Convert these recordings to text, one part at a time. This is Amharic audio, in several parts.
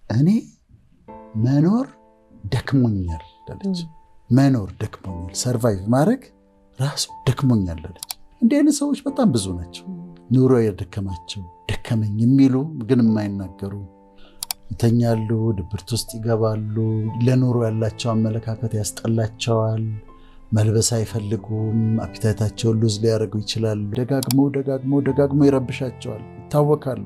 እኔ መኖር ደክሞኛል አለች። መኖር ደክሞኛል፣ ሰርቫይቭ ማድረግ ራሱ ደክሞኛል አለች። እንዲህ አይነት ሰዎች በጣም ብዙ ናቸው። ኑሮ የደከማቸው ደከመኝ የሚሉ ግን የማይናገሩ ይተኛሉ፣ ድብርት ውስጥ ይገባሉ። ለኑሮ ያላቸው አመለካከት ያስጠላቸዋል። መልበስ አይፈልጉም። አፒታይታቸውን ሉዝ ሊያደርጉ ይችላሉ። ደጋግሞ ይረብሻቸዋል፣ ይታወካሉ።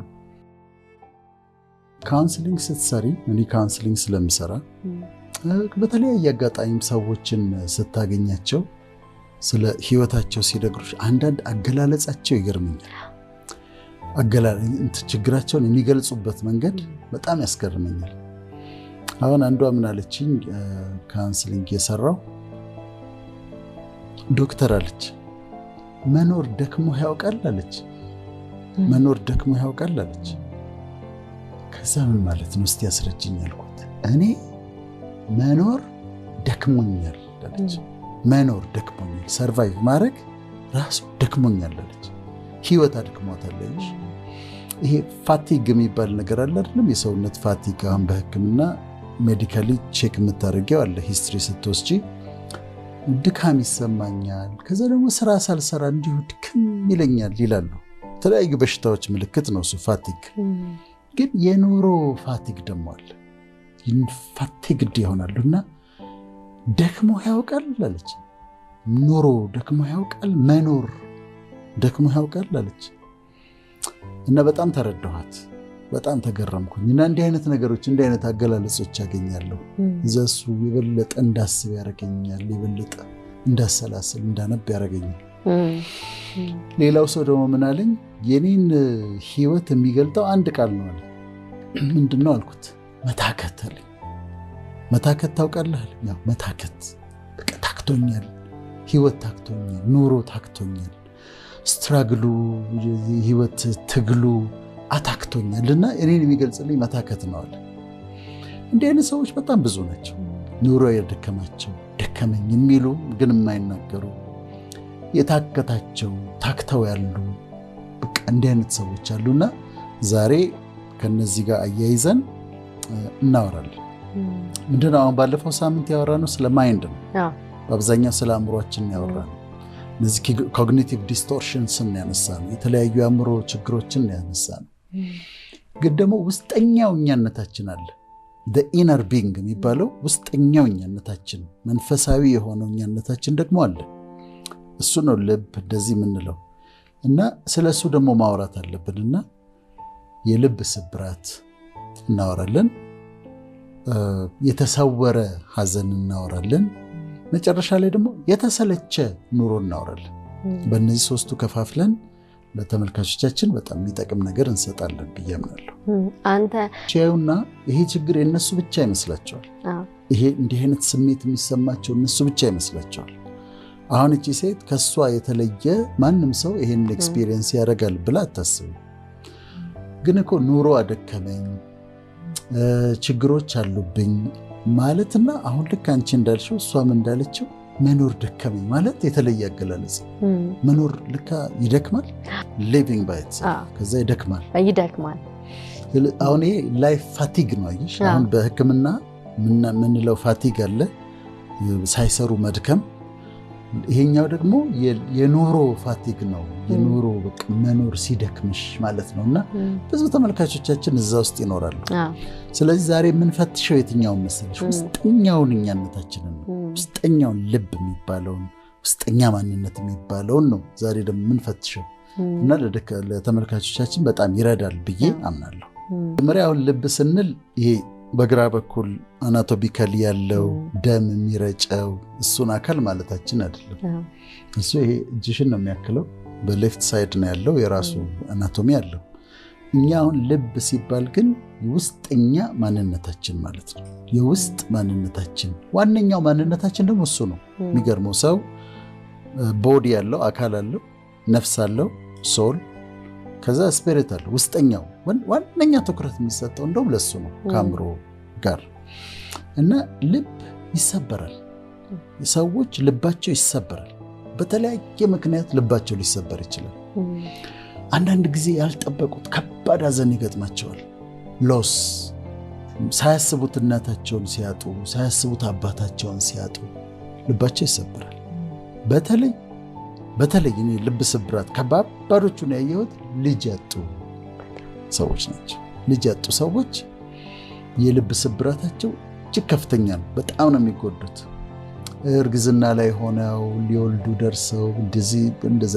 ካውንስሊንግ ስትሰሪ፣ እኔ ካውንስሊንግ ስለምሰራ በተለያየ አጋጣሚ ሰዎችን ስታገኛቸው ስለ ህይወታቸው ሲነግሩሽ አንዳንድ አገላለጻቸው ይገርመኛል። ችግራቸውን የሚገልጹበት መንገድ በጣም ያስገርመኛል። አሁን አንዷ ምን አለችኝ፣ ካውንስሊንግ የሰራው ዶክተር አለች፣ መኖር ደክሞ ያውቃል አለች። መኖር ደክሞ ያውቃል አለች። ከዛ ምን ማለት ነው እስቲ ያስረጅኝ አልኳት። እኔ መኖር ደክሞኛል አለች። መኖር ደክሞኛል፣ ሰርቫይቭ ማድረግ ራሱ ደክሞኛል አለች። ህይወት አድክሟታል። ይሄ ፋቲግ የሚባል ነገር አለ አይደለም? የሰውነት ፋቲግ አሁን በህክምና ሜዲካሊ ቼክ የምታደርጊው አለ። ሂስትሪ ስትወስጂ ድካም ይሰማኛል፣ ከዛ ደግሞ ስራ ሳልሰራ እንዲሁ ድክም ይለኛል ይላሉ። የተለያዩ በሽታዎች ምልክት ነው እሱ ፋቲግ። ግን የኑሮ ፋቲግ ደግሞ አለ። ፋቲግድ ይሆናሉ እና ደክሞ ያውቃል አለች። ኑሮ ደክሞ ያውቃል፣ መኖር ደክሞ ያውቃል አለች። እና በጣም ተረዳኋት፣ በጣም ተገረምኩኝ። እና እንዲህ አይነት ነገሮች፣ እንዲህ አይነት አገላለጾች ያገኛለሁ። እዛሱ የበለጠ እንዳስብ ያደርገኛል፣ የበለጠ እንዳሰላስል እንዳነብ ያደርገኛል። ሌላው ሰው ደግሞ ምን አለኝ፣ የኔን ህይወት የሚገልጠው አንድ ቃል ነው አለ። ምንድን ነው አልኩት። መታከት አለኝ። መታከት ታውቃለህ አለኝ። ያው መታከት በቃ ታክቶኛል፣ ህይወት ታክቶኛል፣ ኑሮ ታክቶኛል፣ ስትራግሉ ህይወት ትግሉ አታክቶኛል እና እኔን የሚገልጽልኝ መታከት ነው አለ። እንዲህ አይነት ሰዎች በጣም ብዙ ናቸው። ኑሮ የደከማቸው ደከመኝ የሚሉ ግን የማይናገሩ የታከታቸው ታክተው ያሉ በቃ እንዲህ አይነት ሰዎች አሉና ዛሬ ከነዚህ ጋር አያይዘን እናወራለን። ምንድነው አሁን ባለፈው ሳምንት ያወራነው ስለ ማይንድ ነው። በአብዛኛው ስለ አእምሯችን ያወራነው። እነዚህ ኮግኒቲቭ ዲስቶርሽንስን ያነሳነው፣ የተለያዩ የአእምሮ ችግሮችን ያነሳነው። ግን ደግሞ ውስጠኛው እኛነታችን አለ። ኢነር ቢንግ የሚባለው ውስጠኛው እኛነታችን፣ መንፈሳዊ የሆነው እኛነታችን ደግሞ አለ። እሱ ነው ልብ እንደዚህ የምንለው እና ስለ እሱ ደግሞ ማውራት አለብንና የልብ ስብራት እናወራለን፣ የተሰወረ ሐዘን እናወራለን፣ መጨረሻ ላይ ደግሞ የተሰለቸ ኑሮ እናወራለን። በእነዚህ ሶስቱ ከፋፍለን ለተመልካቾቻችን በጣም የሚጠቅም ነገር እንሰጣለን ብዬ አምናለሁ። አንተ ሲያዩና ይሄ ችግር የነሱ ብቻ ይመስላቸዋል። ይሄ እንዲህ አይነት ስሜት የሚሰማቸው እነሱ ብቻ ይመስላቸዋል። አሁን እቺ ሴት ከሷ የተለየ ማንም ሰው ይሄን ኤክስፒሪየንስ ያደርጋል ብላ አታስብ። ግን እኮ ኑሮ አደከመኝ፣ ችግሮች አሉብኝ ማለትና አሁን ልክ አንቺ እንዳልሽው እሷም እንዳለችው መኖር ደከመኝ ማለት የተለየ አገላለጽ። መኖር ልካ ይደክማል። ሊቪንግ ባይ ኢትሰልፍ ከዛ ይደክማል። አሁን ይሄ ላይፍ ፋቲግ ነው። አየሽ አሁን በሕክምና ምንለው ፋቲግ አለ፣ ሳይሰሩ መድከም። ይሄኛው ደግሞ የኑሮ ፋቲግ ነው። የኑሮ በቃ መኖር ሲደክምሽ ማለት ነውና ብዙ ተመልካቾቻችን እዛ ውስጥ ይኖራሉ። ስለዚህ ዛሬ የምንፈትሸው የትኛውን መሰለሽ? ውስጠኛውን እኛነታችንን ነው። ውስጠኛውን ልብ የሚባለውን ውስጠኛ ማንነት የሚባለውን ነው ዛሬ ደግሞ የምንፈትሸው እና ለተመልካቾቻችን በጣም ይረዳል ብዬ አምናለሁ። መጀመሪያ አሁን ልብ ስንል ይሄ በግራ በኩል አናቶሚካሊ ያለው ደም የሚረጨው እሱን አካል ማለታችን አይደለም። እሱ ይሄ እጅሽን ነው የሚያክለው። በሌፍት ሳይድ ነው ያለው፣ የራሱ አናቶሚ አለው። እኛ አሁን ልብ ሲባል ግን ውስጠኛ ማንነታችን ማለት ነው። የውስጥ ማንነታችን፣ ዋነኛው ማንነታችን ደግሞ እሱ ነው። የሚገርመው ሰው ቦዲ ያለው አካል አለው፣ ነፍስ አለው፣ ሶል፣ ከዛ ስፒሪት አለው። ውስጠኛው ዋነኛ ትኩረት የሚሰጠው እንደውም ለሱ ነው ከአእምሮ ጋር እና ልብ ይሰበራል። ሰዎች ልባቸው ይሰበራል። በተለያየ ምክንያት ልባቸው ሊሰበር ይችላል። አንዳንድ ጊዜ ያልጠበቁት ከባድ ሐዘን ይገጥማቸዋል። ሎስ ሳያስቡት እናታቸውን ሲያጡ፣ ሳያስቡት አባታቸውን ሲያጡ ልባቸው ይሰበራል። በተለይ እኔ ልብ ስብራት ከባባዶቹን ያየሁት ልጅ ያጡ ሰዎች ናቸው። ልጅ ያጡ ሰዎች የልብ ስብራታቸው እጅግ ከፍተኛ ነው። በጣም ነው የሚጎዱት። እርግዝና ላይ ሆነው ሊወልዱ ደርሰው እንደዚህ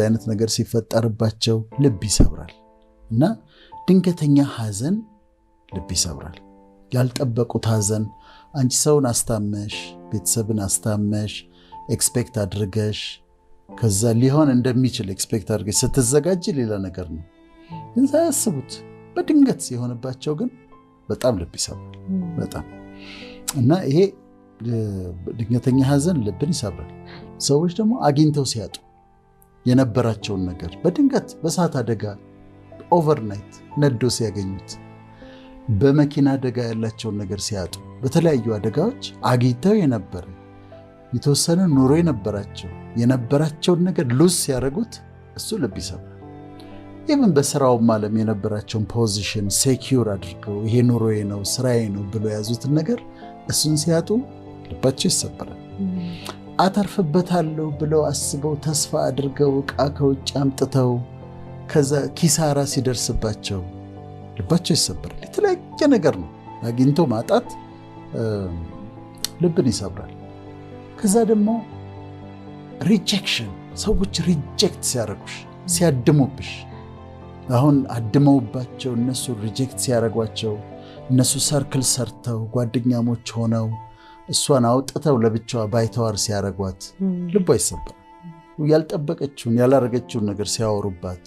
አይነት ነገር ሲፈጠርባቸው ልብ ይሰብራል እና ድንገተኛ ሐዘን ልብ ይሰብራል። ያልጠበቁት ሐዘን አንቺ ሰውን አስታመሽ፣ ቤተሰብን አስታመሽ፣ ኤክስፔክት አድርገሽ ከዛ ሊሆን እንደሚችል ኤክስፔክት አድርገሽ ስትዘጋጅ ሌላ ነገር ነው። ግን ሳያስቡት በድንገት ሲሆንባቸው ግን በጣም ልብ ይሰብራል። በጣም እና ይሄ ድንገተኛ ሐዘን ልብን ይሰብራል። ሰዎች ደግሞ አግኝተው ሲያጡ የነበራቸውን ነገር በድንገት በእሳት አደጋ ኦቨርናይት ነዶ ሲያገኙት፣ በመኪና አደጋ ያላቸውን ነገር ሲያጡ፣ በተለያዩ አደጋዎች አግኝተው የተወሰነ ኑሮ የነበራቸውን ነገር ሉዝ ሲያደርጉት እሱ ልብ ይሰብራል። ኢቭን በስራውም ዓለም የነበራቸውን ፖዚሽን ሴኪዩር አድርገው ይሄ ኑሮዬ ነው ስራዬ ነው ብሎ የያዙትን ነገር እሱን ሲያጡ ልባቸው ይሰበራል። አተርፍበታለሁ ብለው አስበው ተስፋ አድርገው ዕቃ ከውጭ አምጥተው ከዛ ኪሳራ ሲደርስባቸው ልባቸው ይሰበራል። የተለያየ ነገር ነው አግኝቶ ማጣት ልብን ይሰብራል። ከዛ ደግሞ ሪጀክሽን፣ ሰዎች ሪጀክት ሲያደርጉሽ፣ ሲያድሙብሽ፣ አሁን አድመውባቸው እነሱ ሪጀክት ሲያደርጓቸው፣ እነሱ ሰርክል ሰርተው ጓደኛሞች ሆነው እሷን አውጥተው ለብቻዋ ባይተዋር ሲያደርጓት ልቧ ይሰበራል። ያልጠበቀችውን ያላረገችውን ነገር ሲያወሩባት፣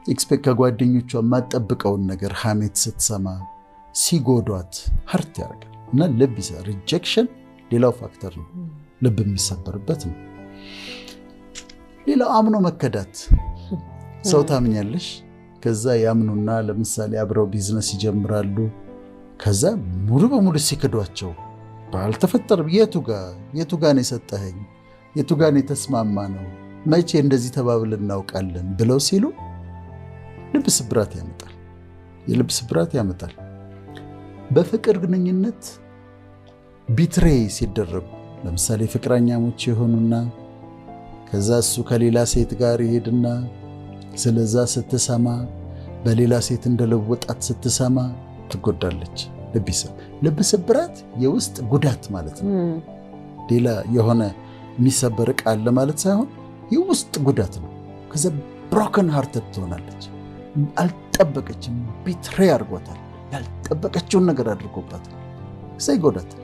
ኤክስፔክት ከጓደኞቿ የማትጠብቀውን ነገር ሐሜት ስትሰማ ሲጎዷት ሀርት ያደርጋል እና ልብ ይሰብራል። ሪጀክሽን ሌላው ፋክተር ነው፣ ልብ የሚሰበርበት ነው። ሌላው አምኖ መከዳት። ሰው ታምኛለሽ፣ ከዛ ያምኑና ለምሳሌ አብረው ቢዝነስ ይጀምራሉ። ከዛ ሙሉ በሙሉ ሲክዷቸው ባልተፈጠረ የቱ ጋር ነው የሰጠኸኝ፣ የቱ ጋር ነው የተስማማ ነው፣ መቼ እንደዚህ ተባብለን እናውቃለን ብለው ሲሉ ልብ ስብራት ያመጣል። የልብ ስብራት ያመጣል። በፍቅር ግንኙነት ቢትሬ ሲደረጉ ለምሳሌ ፍቅረኛሞች የሆኑና ከዛ እሱ ከሌላ ሴት ጋር ይሄድና ስለዛ ስትሰማ በሌላ ሴት እንደለወጣት ስትሰማ ትጎዳለች። ልብ ስብራት የውስጥ ጉዳት ማለት ነው። ሌላ የሆነ የሚሰበር ዕቃ አለ ማለት ሳይሆን የውስጥ ጉዳት ነው። ከዛ ብሮከን ሃርትድ ትሆናለች። አልጠበቀችም፣ ቢትሬ አድርጓታል። ያልጠበቀችውን ነገር አድርጎባታል። ከዛ ይጎዳታል።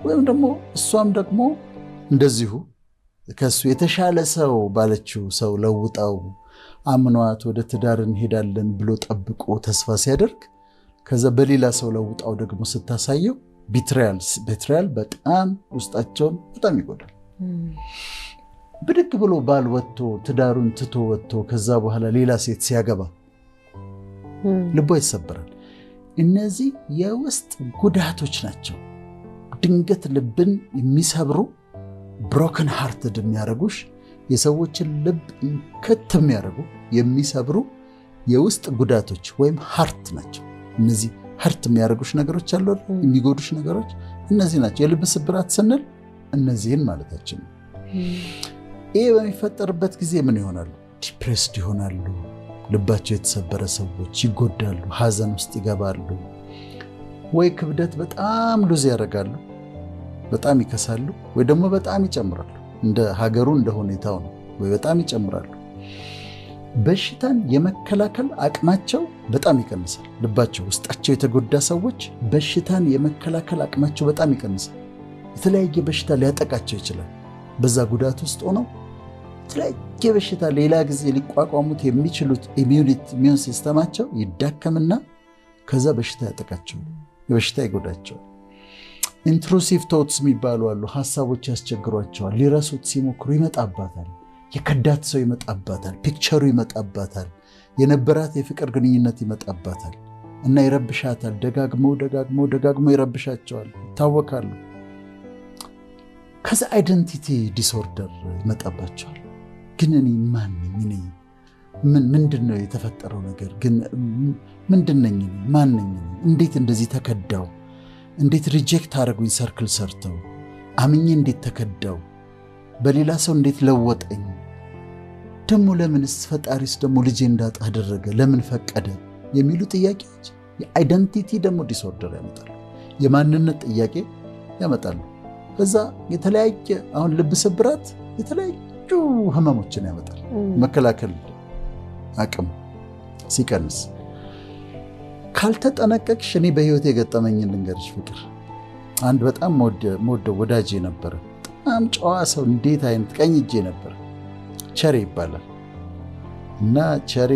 ወይም ደግሞ እሷም ደግሞ እንደዚሁ ከሱ የተሻለ ሰው ባለችው ሰው ለውጣው አምኗት ወደ ትዳር እንሄዳለን ብሎ ጠብቆ ተስፋ ሲያደርግ ከዛ በሌላ ሰው ለውጣው ደግሞ ስታሳየው ቢትሪያል በጣም ውስጣቸውን በጣም ይጎዳል። ብድግ ብሎ ባል ወጥቶ ትዳሩን ትቶ ወጥቶ ከዛ በኋላ ሌላ ሴት ሲያገባ ልቧ ይሰበራል። እነዚህ የውስጥ ጉዳቶች ናቸው። ድንገት ልብን የሚሰብሩ ብሮከን ሃርትድ የሚያደርጉሽ የሰዎችን ልብ ከት የሚያደርጉ የሚሰብሩ የውስጥ ጉዳቶች ወይም ሃርት ናቸው። እነዚህ ሃርት የሚያደርጉሽ ነገሮች አሉ፣ የሚጎዱሽ ነገሮች እነዚህ ናቸው። የልብ ስብራት ስንል እነዚህን ማለታችን ነው። ይህ በሚፈጠርበት ጊዜ ምን ይሆናሉ? ዲፕሬስድ ይሆናሉ። ልባቸው የተሰበረ ሰዎች ይጎዳሉ፣ ሐዘን ውስጥ ይገባሉ። ወይ ክብደት በጣም ሉዝ ያደርጋሉ፣ በጣም ይከሳሉ፣ ወይ ደግሞ በጣም ይጨምራሉ። እንደ ሀገሩ እንደ ሁኔታው ነው። ወይ በጣም ይጨምራሉ። በሽታን የመከላከል አቅማቸው በጣም ይቀንሳል። ልባቸው ውስጣቸው የተጎዳ ሰዎች በሽታን የመከላከል አቅማቸው በጣም ይቀንሳል። የተለያየ በሽታ ሊያጠቃቸው ይችላል። በዛ ጉዳት ውስጥ ሆነው የተለያየ በሽታ ሌላ ጊዜ ሊቋቋሙት የሚችሉት ኢሚዩን ሲስተማቸው ይዳከምና ከዛ በሽታ ያጠቃቸዋል፣ የበሽታ ይጎዳቸዋል። ኢንትሩሲቭ ቶትስ የሚባሉ አሉ። ሀሳቦች ያስቸግሯቸዋል። ሊረሱት ሲሞክሩ ይመጣባታል። የከዳት ሰው ይመጣባታል። ፒክቸሩ ይመጣባታል። የነበራት የፍቅር ግንኙነት ይመጣባታል እና ይረብሻታል። ደጋግሞ ይረብሻቸዋል፣ ይታወካሉ። ከዛ አይደንቲቲ ዲስኦርደር ይመጣባቸዋል። ግን እኔ ማን ነኝ? ምንድነው የተፈጠረው ነገር ግን ምንድነኝ ማንነኝ እንዴት እንደዚህ ተከዳው እንዴት ሪጀክት አደረጉኝ ሰርክል ሰርተው አምኜ እንዴት ተከዳው በሌላ ሰው እንዴት ለወጠኝ ደሞ ለምንስ ፈጣሪስ ደሞ ልጄ እንዳጣ አደረገ ለምን ፈቀደ የሚሉ ጥያቄዎች የአይደንቲቲ ደሞ ዲስኦርደር ያመጣሉ የማንነት ጥያቄ ያመጣሉ ከዛ የተለያየ አሁን ልብ ስብራት የተለያዩ ህመሞችን ያመጣል መከላከል አቅም ሲቀንስ ካልተጠነቀቅሽ እኔ በህይወት የገጠመኝን ልንገርሽ ፍቅር አንድ በጣም ሞደው ወዳጄ ነበር በጣም ጨዋ ሰው እንዴት አይነት ቀኝ እጄ ነበር ቸሬ ይባላል እና ቸሬ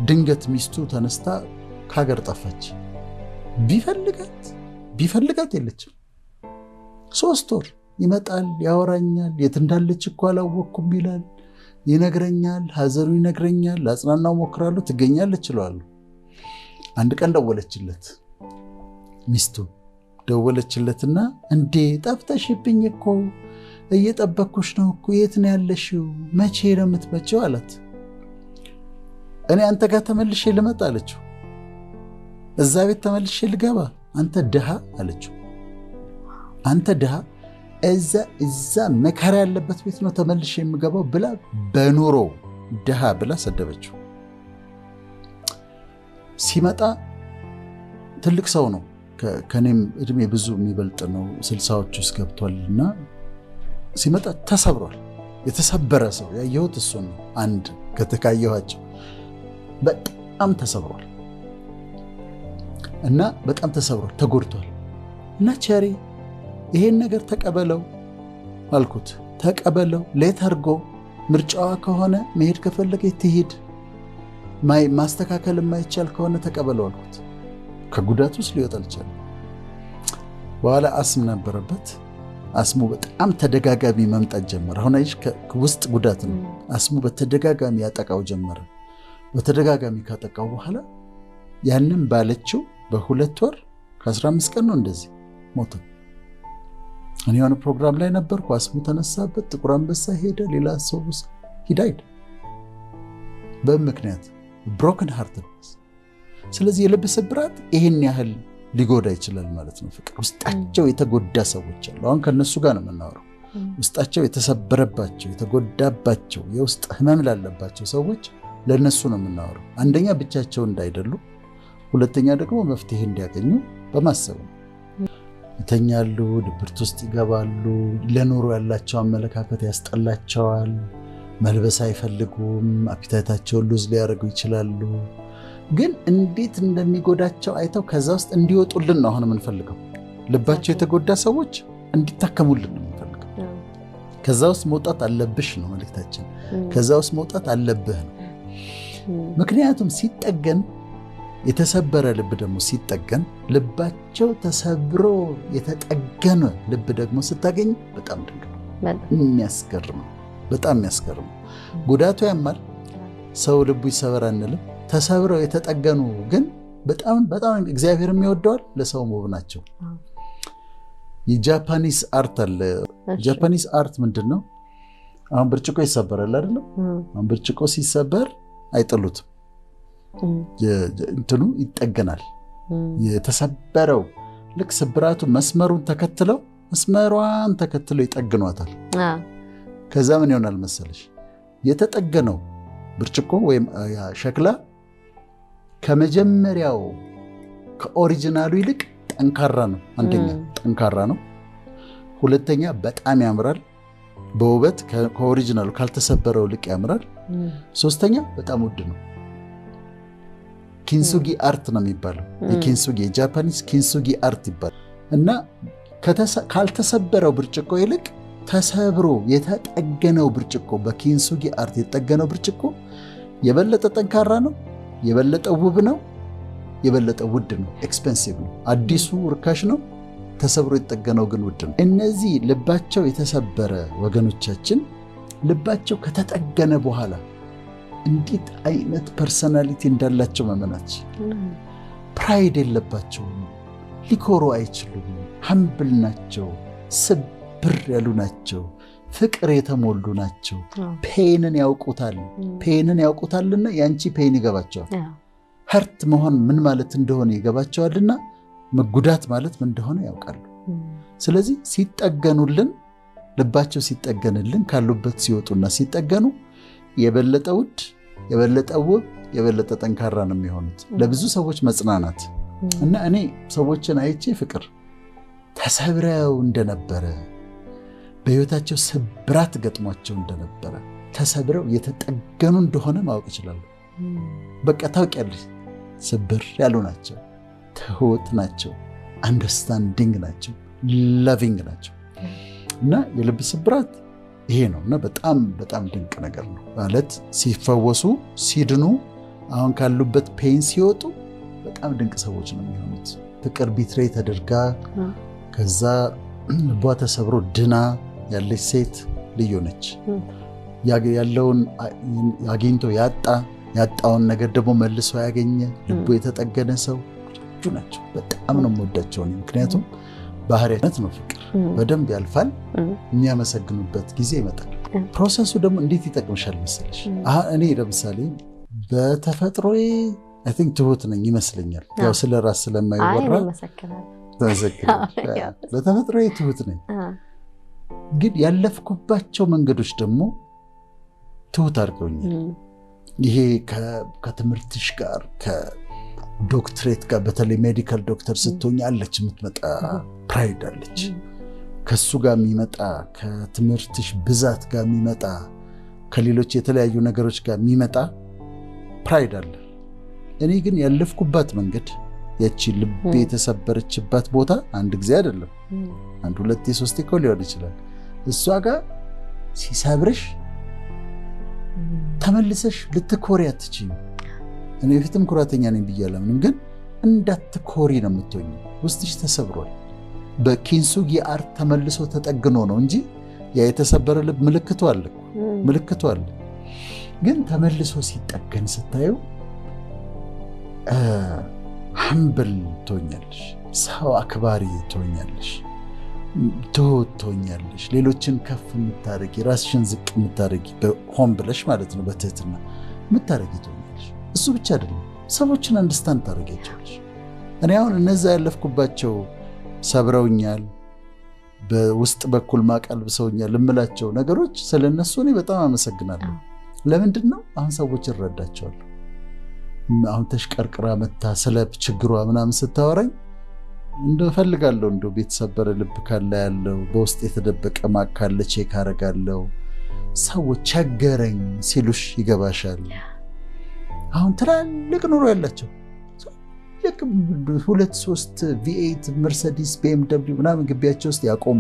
ድንገት ሚስቱ ተነስታ ከሀገር ጠፋች ቢፈልጋት የለችም 3 ወር ይመጣል ያወራኛል የት እንዳለች እኮ አላወቅኩም ይላል ይነግረኛል ሀዘኑ ይነግረኛል አጽናናው ሞክራለሁ ትገኛለች እለዋለሁ አንድ ቀን ደወለችለት ሚስቱ ደወለችለትና እንዴ ጠፍተሽብኝ እኮ እየጠበቅኩሽ ነው እኮ የት ነው ያለሽው መቼ ነው የምትመጪው አላት እኔ አንተ ጋር ተመልሼ ልመጣ አለችው እዛ ቤት ተመልሼ ልገባ አንተ ድሃ አለችው አንተ ድሃ እዛ መከራ ያለበት ቤት ነው ተመልሼ የምገባው ብላ በኑሮ ድሃ ብላ ሰደበችው ሲመጣ ትልቅ ሰው ነው ከኔም እድሜ ብዙ የሚበልጥ ነው 60ዎች ውስጥ ገብቷልና ሲመጣ ተሰብሯል የተሰበረ ሰው ያየሁት እሱ ነው አንድ ከተካየኋቸው በጣም ተሰብሯል እና በጣም ተሰብሯል ተጎድቷል እና ቸሪ ይሄን ነገር ተቀበለው አልኩት ተቀበለው ለታርጎ ምርጫዋ ከሆነ መሄድ ከፈለገ ትሄድ ማስተካከል የማይቻል ከሆነ ተቀበለው አልኩት ከጉዳቱ ውስጥ ሊወጣ አልቻለም በኋላ አስም ነበረበት አስሙ በጣም ተደጋጋሚ መምጣት ጀመረ አሁን አይሽ ከውስጥ ጉዳት ነው አስሙ በተደጋጋሚ ያጠቃው ጀመረ በተደጋጋሚ ካጠቃው በኋላ ያንን ባለችው በ2 ወር ከ15 ቀን ነው እንደዚህ ሞተ እኔ የሆነ ፕሮግራም ላይ ነበርኩ አስሙ ተነሳበት ጥቁር አንበሳ ሄደ ሌላ ሰው ሂዳይድ በምክንያት broken hearted ስለዚህ የልብ ስብራት ይሄን ያህል ሊጎዳ ይችላል ማለት ነው ፍቅር ውስጣቸው የተጎዳ ሰዎች አሉ አሁን ከነሱ ጋር ነው የምናወራው ውስጣቸው የተሰበረባቸው የተጎዳባቸው የውስጥ ህመም ላለባቸው ሰዎች ለነሱ ነው የምናወራው አንደኛ ብቻቸው እንዳይደሉ ሁለተኛ ደግሞ መፍትሄ እንዲያገኙ በማሰብ ነው ይተኛሉ ድብርት ውስጥ ይገባሉ ለኑሮ ያላቸው አመለካከት ያስጠላቸዋል መልበስ አይፈልጉም አፒታይታቸውን ሉዝ ሊያደርጉ ይችላሉ ግን እንዴት እንደሚጎዳቸው አይተው ከዛ ውስጥ እንዲወጡልን ነው አሁን የምንፈልገው ልባቸው የተጎዳ ሰዎች እንዲታከሙልን ነው የምንፈልገው ከዛ ውስጥ መውጣት አለብሽ ነው መልእክታችን ከዛ ውስጥ መውጣት አለብህ ነው ምክንያቱም ሲጠገን የተሰበረ ልብ ደግሞ ሲጠገን ልባቸው ተሰብሮ የተጠገነ ልብ ደግሞ ስታገኝ በጣም ድንቅ ነው የሚያስገርም በጣም የሚያስገርም ጉዳቱ ያማል ሰው ልቡ ይሰበር አንልም ተሰብረው የተጠገኑ ግን በጣም እግዚአብሔር የሚወደዋል ለሰው ውብ ናቸው የጃፓኒስ አርት አለ ጃፓኒስ አርት ምንድነው አሁን ብርጭቆ ይሰበራል አይደል አሁን ብርጭቆ ሲሰበር አይጥሉትም እንትኑ ይጠገናል የተሰበረው ልክ ስብራቱ መስመሩን ተከትለው ይጠግኗታል ከዛ ምን ይሆናል መሰለሽ የተጠገነው ብርጭቆ ወይም ሸክላ ከመጀመሪያው ከኦሪጂናሉ ይልቅ ጠንካራ ነው አንደኛ ጠንካራ ነው ሁለተኛ በጣም ያምራል በውበት ከኦሪጂናሉ ካልተሰበረው ልቅ ያምራል ሶስተኛ በጣም ውድ ነው ኪንሱጊ አርት ነው የሚባለው የኪንሱጊ የጃፓኒስ ኪንሱጊ አርት ይባላል እና ካልተሰበረው ብርጭቆ ይልቅ ተሰብሮ የተጠገነው ብርጭቆ በኪንሱጊ አርት የተጠገነው ብርጭቆ የበለጠ ጠንካራ ነው የበለጠ ውብ ነው የበለጠ ውድ ነው ኤክስፔንሲቭ ነው አዲሱ ርካሽ ነው ተሰብሮ የተጠገነው ግን ውድ ነው እነዚህ ልባቸው የተሰበረ ወገኖቻችን ልባቸው ከተጠገነ በኋላ እንዴት አይነት ፐርሰናሊቲ እንዳላቸው መመናች ፕራይድ የለባቸውም ሊኮሩ አይችሉም ሀምብል ናቸው ስብር ያሉ ናቸው ፍቅር የተሞሉ ናቸው። ፔንን ያውቁታልና ያንቺ ፔን ይገባቸዋል። ሀርት መሆን ምን ማለት እንደሆነ ይገባቸዋልና መጉዳት ማለት ምን እንደሆነ ያውቃሉ። ስለዚህ ሲጠገኑልን፣ ልባቸው ሲጠገንልን፣ ካሉበት ሲወጡና ሲጠገኑ የበለጠ ውድ፣ የበለጠ ውብ፣ የበለጠ ጠንካራ ነው የሚሆኑት። ለብዙ ሰዎች መጽናናት እና እኔ ሰዎችን አይቼ ፍቅር ተሰብረው እንደነበረ በህይወታቸው ስብራት ገጥሟቸው እንደነበረ ተሰብረው የተጠገኑ እንደሆነ ማወቅ ይችላሉ። በቃ ታውቂያለሽ፣ ስብር ያሉ ናቸው፣ ትሁት ናቸው፣ አንደርስታንዲንግ ናቸው፣ ላቪንግ ናቸው። እና የልብ ስብራት ይሄ ነው እና በጣም በጣም ድንቅ ነገር ነው ማለት ሲፈወሱ ሲድኑ አሁን ካሉበት ፔን ሲወጡ በጣም ድንቅ ሰዎች ነው የሚሆኑት። ፍቅር ቢትሬ ተደርጋ ከዛ ልቧ ተሰብሮ ድና ያለች ሴት ልዩ ነች። ያለውን አግኝቶ ያጣውን ነገር ደግሞ መልሶ ያገኘ ልቡ የተጠገነ ሰው ልዩ ናቸው። በጣም ነው የምወዳቸው ምክንያቱም ባህሪያት ነው። ፍቅር በደንብ ያልፋል፣ የሚያመሰግኑበት ጊዜ ይመጣል። ፕሮሰሱ ደግሞ እንዴት ይጠቅምሻል መሰለሽ? እኔ ለምሳሌ በተፈጥሮዬ አይ ቲንክ ትሁት ነኝ ይመስለኛል። ያው ስለ ራስ ስለማይወራ በተፈጥሮዬ ትሁት ነኝ። ግን ያለፍኩባቸው መንገዶች ደግሞ ትሁት አድርገውኛል። ይሄ ከትምህርትሽ ጋር ዶክትሬት ጋር በተለይ ሜዲካል ዶክተር ስትሆኝ አለች የምትመጣ ፕራይድ አለች። ከሱ ጋር የሚመጣ ከትምህርትሽ ብዛት ጋር የሚመጣ ከሌሎች የተለያዩ ነገሮች ጋር የሚመጣ ፕራይድ አለ። እኔ ግን ያለፍኩባት መንገድ ያቺ ልቤ የተሰበረችባት ቦታ አንድ ጊዜ አይደለም፣ አንድ ሁለቴ ሶስቴ እኮ ሊሆን ይችላል። እሷ ጋር ሲሰብርሽ ተመልሰሽ ልትኮሪ አትችይም። እኔ በፊትም ኩራተኛ ነኝ ብያለሁ፣ ግን እንዳትኮሪ ነው የምትሆኝ። ውስጥሽ ተሰብሯል። በኪንሱጊ አርት ተመልሶ ተጠግኖ ነው እንጂ ያ የተሰበረ ልብ ምልክቱ አለ። ግን ተመልሶ ሲጠገን ስታየው ሀምብል ትሆኛለሽ፣ ሰው አክባሪ ትሆኛለሽ፣ ትሁት ትሆኛለሽ። ሌሎችን ከፍ የምታደርጊ ራስሽን ዝቅ የምታደርጊ ሆን ብለሽ ማለት ነው በትህትና የምታደርጊ ትሆኛለሽ። እሱ ብቻ አይደለም፣ ሰዎችን አንደርስታንድ ታደርጊያቸዋለሽ። እኔ አሁን እነዛ ያለፍኩባቸው ሰብረውኛል፣ በውስጥ በኩል ማቀልብሰውኛል እምላቸው ነገሮች ስለነሱ እኔ በጣም አመሰግናለሁ። ለምንድን ነው አሁን ሰዎች እረዳቸዋለሁ። አሁን ተሽቀርቅራ መታ ስለ ችግሯ ምናምን ስታወራኝ እንደፈልጋለሁ እንደ ቤተሰበረ ልብ ካለ ያለው በውስጥ የተደበቀ ማቅ ካለ ቼክ አደርጋለሁ። ሰዎች ቸገረኝ ሲሉሽ ይገባሻል። አሁን ትላልቅ ኑሮ ያላቸው ልክ 2-3 V8 መርሰዲስ BMW ምናምን ግቢያቸው ውስጥ ያቆሙ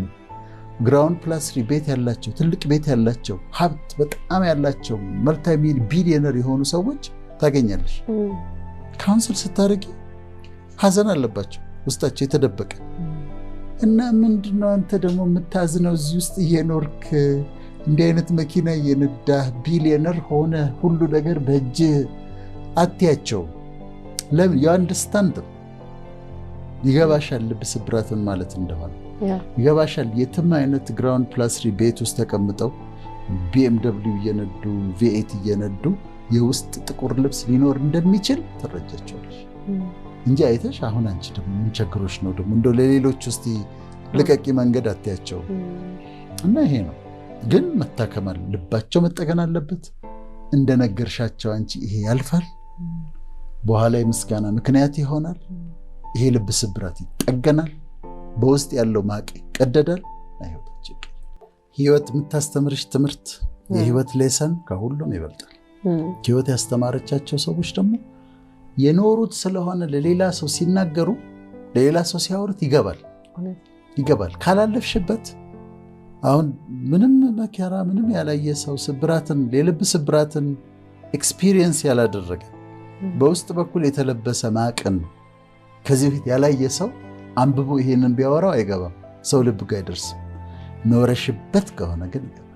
ግራውንድ ፕላስ 3 ቤት ያላቸው ትልቅ ቤት ያላቸው ሀብት በጣም ያላቸው መልታይ ቢሊዮነር የሆኑ ሰዎች ታገኛለሽ። ካውንስል ስታደርጊ ሀዘን አለባቸው ውስጣቸው የተደበቀ እና ምንድነው አንተ ደግሞ የምታዝነው እዚህ ውስጥ እየኖርክ እንዲህ አይነት መኪና እየነዳህ ቢሊዮነር ሆነ ሁሉ ነገር በእጅ አትያቸው። ለምን የአንደርስታንድ ይገባሻል። ልብ ስብራትን ማለት እንደሆነ ይገባሻል። የትም አይነት ግራውንድ ፕላስ 3 ቤት ውስጥ ተቀምጠው BMW እየነዱ V8 እየነዱ የውስጥ ጥቁር ልብስ ሊኖር እንደሚችል ትረጃቸዋለሽ እንጂ አይተሽ አሁን አንቺ ደግሞ ምን ቸግሮሽ ነው ደግሞ እንደው ለሌሎች ውስጥ ልቀቂ መንገድ አትያቸው። እና ይሄ ነው ግን መታከማል። ልባቸው መጠገን አለበት። እንደነገርሻቸው አንቺ ይሄ ያልፋል፣ በኋላ የምስጋና ምክንያት ይሆናል። ይሄ ልብ ስብራት ይጠገናል፣ በውስጥ ያለው ማቅ ይቀደዳል። ህይወት የምታስተምርሽ ትምህርት የህይወት ሌሰን ከሁሉም ይበልጣል። ህይወት ያስተማረቻቸው ሰዎች ደግሞ የኖሩት ስለሆነ ለሌላ ሰው ሲናገሩ ለሌላ ሰው ሲያወሩት ይገባል። ካላለፍሽበት አሁን ምንም መከራ ምንም ያላየ ሰው ስብራትን የልብ ስብራትን ኤክስፒሪየንስ ያላደረገ በውስጥ በኩል የተለበሰ ማቅን ከዚህ በፊት ያላየ ሰው አንብቦ ይሄንን ቢያወራው አይገባም። ሰው ልብ ጋር አይደርስም። ኖረሽበት ከሆነ ግን ይገባል።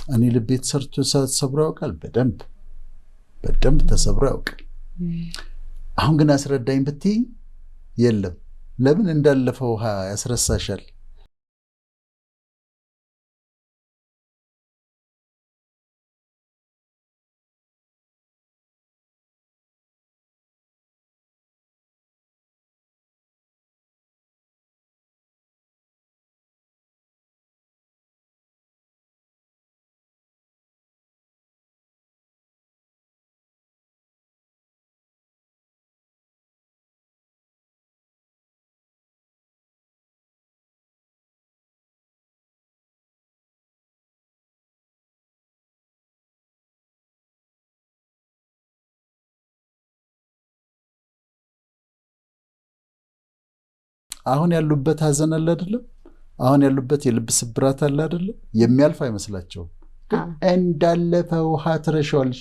እኔ ልቤ ተሰብሮ ያውቃል። በደንብ ተሰብሮ ያውቃል። አሁን ግን አስረዳኝ ብትይ የለም። ለምን እንዳለፈው ውሃ ያስረሳሻል? አሁን ያሉበት ሀዘን አለ አይደለም? አሁን ያሉበት የልብ ስብራት አለ አይደለም? የሚያልፍ አይመስላቸውም። እንዳለፈ ውሃ ትረሻዋለሽ።